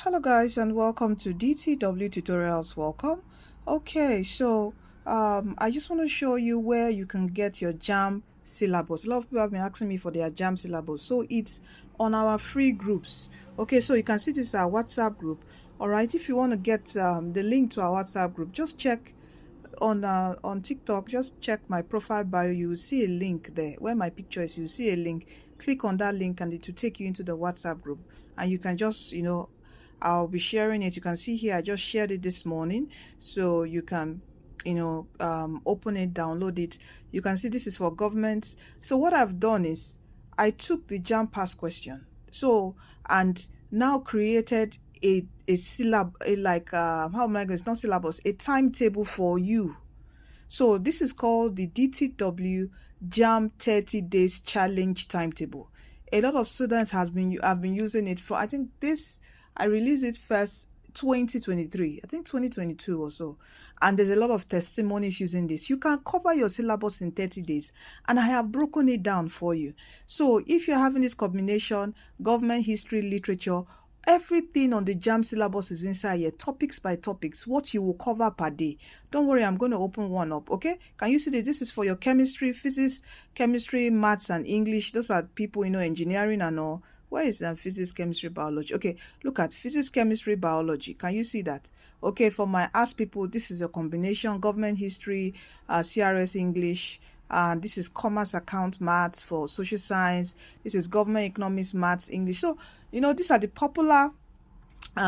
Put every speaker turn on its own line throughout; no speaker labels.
Hello guys and welcome to DTW tutorials. Welcome. Okay, so I just want to show you where you can get your JAMB syllabus. A lot of people have been asking me for their JAMB syllabus, so it's on our free groups. Okay, so you can see this is our WhatsApp group. All right, if you want to get the link to our WhatsApp group, just check on TikTok. Just check my profile bio. You will see a link there where my picture is. You will see a link. Click on that link and it will take you into the WhatsApp group, and you can just I'll be sharing it. You can see here I just shared it this morning, so you can open it, download it. You can see this is for government. So what I've done is I took the JAMB past question, so and now created a syllab a like how am I going, it's not syllabus, a timetable for you. So this is called the DTW JAMB 30 days challenge timetable. A lot of students have been using it for, I think I released it first 2023, I think 2022 or so, and there's a lot of testimonies using this. You can cover your syllabus in 30 days, and I have broken it down for you. So if you're having this combination, government history, literature, everything on the JAMB syllabus is inside here, topics by topics, what you will cover per day. Don't worry, I'm going to open one up. Okay, can you see that this is for your chemistry, physics, chemistry, maths and English? Those are people, engineering and all. Where is physics, chemistry, biology? Okay, look at physics, chemistry, biology. Can you see that? Okay, for my arts people, this is a combination: government history, CRS English, and this is commerce account maths for social science. This is government economics maths English. So these are the popular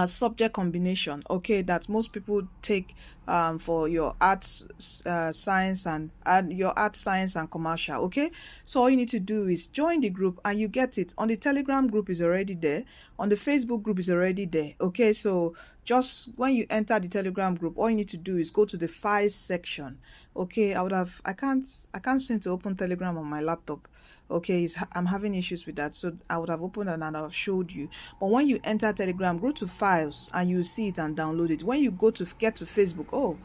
subject combination, okay, that most people take for your arts science and your art science and commercial. Okay, so all you need to do is join the group and you get it. On the Telegram group is already there, on the Facebook group is already there. Okay, so just when you enter the Telegram group, all you need to do is go to the files section. Okay, I can't seem to open Telegram on my laptop. Okay, I'm having issues with that, so I would have opened and I've showed you. But when you enter Telegram, go to files and you see it and download it. When you go to get to Facebook, oh,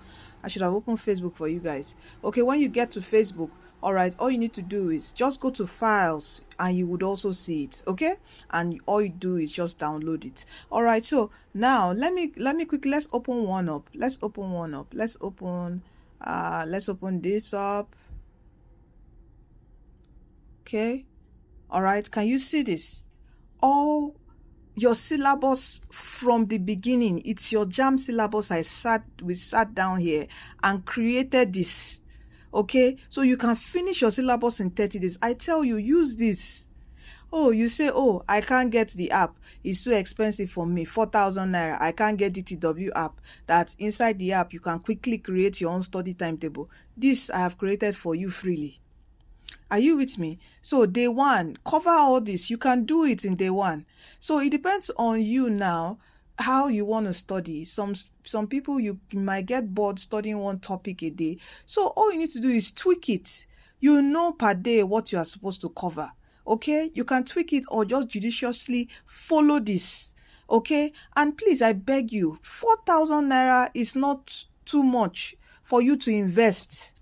I should have opened Facebook for you guys. Okay, when you get to Facebook, all right, all you need to do is just go to files and you would also see it. Okay, and all you do is just download it. All right, so now let me quickly, let's open one up. Let's open this up. Okay, all right, can you see this? All your syllabus from the beginning, it's your JAMB syllabus. We sat down here and created this. Okay, so you can finish your syllabus in 30 days. I tell you, use this. Oh, you say, oh, I can't get the app, it's too expensive for me, 4,000 naira. I can't get DTW app. That inside the app you can quickly create your own study timetable. This I have created for you freely. Are you with me? So day one, cover all this. You can do it in day one. So it depends on you now how you want to study. Some people, you might get bored studying one topic a day. So all you need to do is tweak it. You know per day what you are supposed to cover. Okay, you can tweak it or just judiciously follow this. Okay, and please, I beg you, 4,000 naira is not too much for you to invest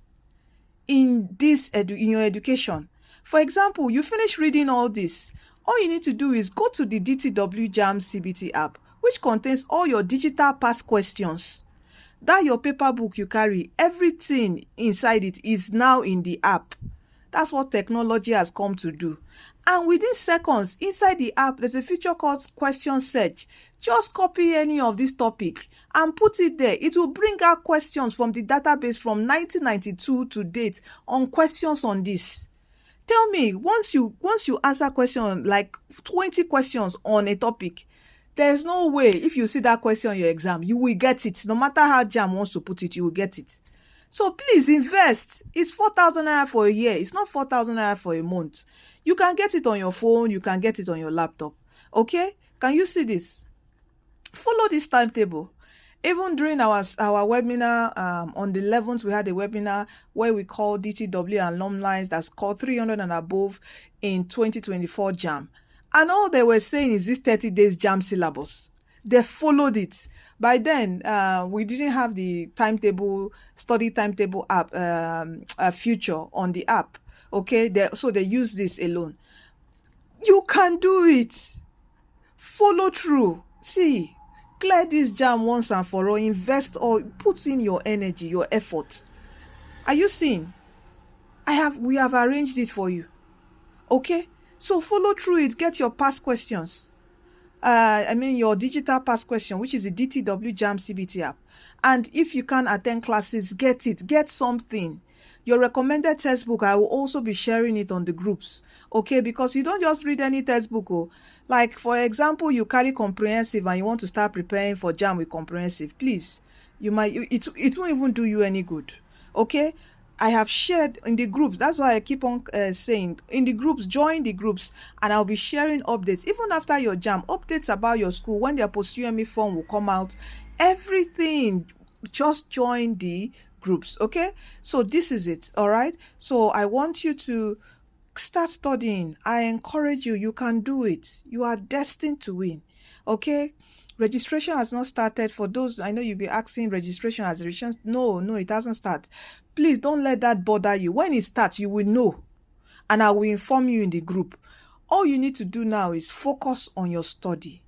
in this in your education. For example, you finish reading all this, all you need to do is go to the DTW JAMB CBT app, which contains all your digital past questions. That your paper book you carry, everything inside it is now in the app. That's what technology has come to do. And within seconds, inside the app, there's a feature called question search. Just copy any of this topic and put it there. It will bring out questions from the database from 1992 to date on questions on this. Tell me, once you answer question like 20 questions on a topic, there's no way if you see that question on your exam, you will get it. No matter how JAMB wants to put it, you will get it. So please invest. It's 4,000 naira for a year. It's not 4,000 naira for a month. You can get it on your phone. You can get it on your laptop. Okay? Can you see this? Follow this timetable. Even during our webinar on the 11th, we had a webinar where we called DTW alumni that's called 300 and above in 2024 JAMB. And all they were saying is this 30 days JAMB syllabus. They followed it. By then, we didn't have the timetable, study timetable app feature on the app. Okay, so they use this alone. You can do it. Follow through. See, Clear this jam once and for all. Invest or put in your energy, your effort. Are you seeing? We have arranged it for you. Okay? So follow through it. Get your past questions. Your digital past question, which is the DTW JAMB CBT app. And if you can't attend classes, get it. Get something. Your recommended textbook, I will also be sharing it on the groups. Okay? Because you don't just read any textbook. Oh. Like, for example, you carry comprehensive and you want to start preparing for JAMB with comprehensive. Please, it won't even do you any good. Okay? I have shared in the groups. That's why I keep on saying, in the groups, join the groups, and I'll be sharing updates. Even after your JAMB, updates about your school, when their post-UME form will come out, everything, just join the groups, okay? So this is it, all right? So I want you to start studying. I encourage you. You can do it. You are destined to win, okay? Registration has not started. For those, I know you'll be asking, registration has reached. No, it hasn't started. Please don't let that bother you. When it starts, you will know, and I will inform you in the group. All you need to do now is focus on your study.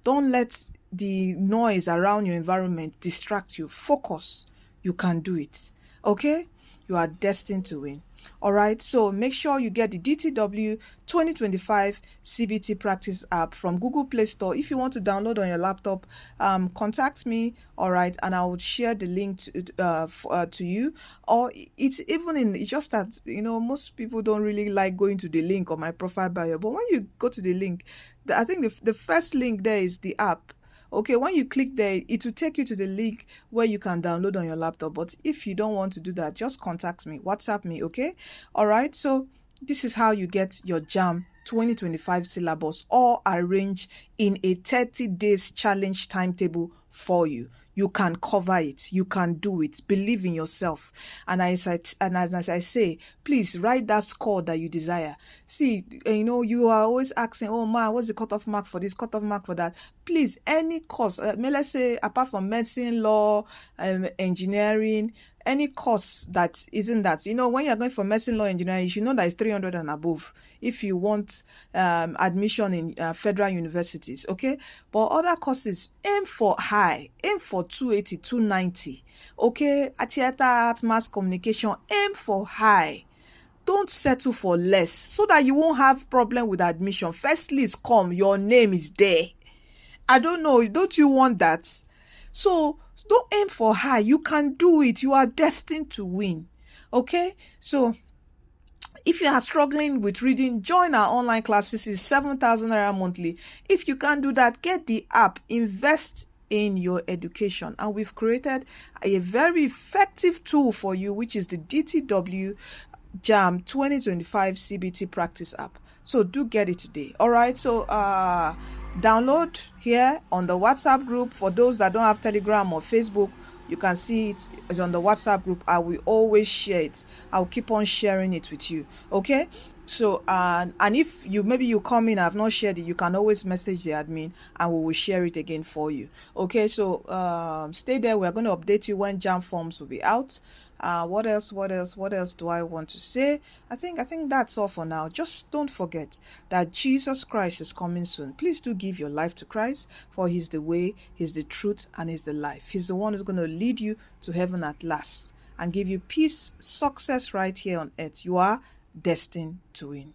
Don't let the noise around your environment distract you. Focus. You can do it. Okay? You are destined to win. All right, so make sure you get the DTW 2025 CBT practice app from Google Play Store. If you want to download on your laptop, contact me, all right, and I will share the link to you. Or it's just that, most people don't really like going to the link on my profile bio, but when you go to the link, I think the first link there is the app. Okay, when you click there, it will take you to the link where you can download on your laptop. But if you don't want to do that, just contact me, WhatsApp me, okay? All right, so this is how you get your JAMB 2025 syllabus all arranged in a 30 days challenge timetable for you. You can cover it. You can do it. Believe in yourself. And as I say, please write that score that you desire. See, you are always asking, oh man, what's the cutoff mark for this, cutoff mark for that? Please, any course, let's say apart from medicine, law, engineering, any course that isn't that, when you're going for medicine, law, engineering, you should know that it's 300 and above if you want admission in federal universities, okay? But other courses, aim for high, aim for 280, 290, okay? Theater, art, mass communication, aim for high. Don't settle for less so that you won't have problem with admission. First list come, your name is there. I don't know, don't you want that? So don't aim for high. You can do it. You are destined to win. Okay? So if you are struggling with reading, join our online classes. It's 7,000 naira monthly. If you can't do that, get the app. Invest in your education. And we've created a very effective tool for you, which is the DTW JAMB 2025 CBT practice app. So do get it today. All right. So download here on the WhatsApp group. For those that don't have Telegram or Facebook, you can see it is on the WhatsApp group. I will always share it. I'll keep on sharing it with you. Okay. So and if you come in, I've not shared it, you can always message the admin and we will share it again for you. Okay, so stay there. We're going to update you when JAMB forms will be out. What else do I want to say? I think that's all for now. Just don't forget that Jesus Christ is coming soon. Please do give your life to Christ, for he's the way, he's the truth, and he's the life. He's the one who's going to lead you to heaven at last and give you peace, success right here on earth. You are destined to win.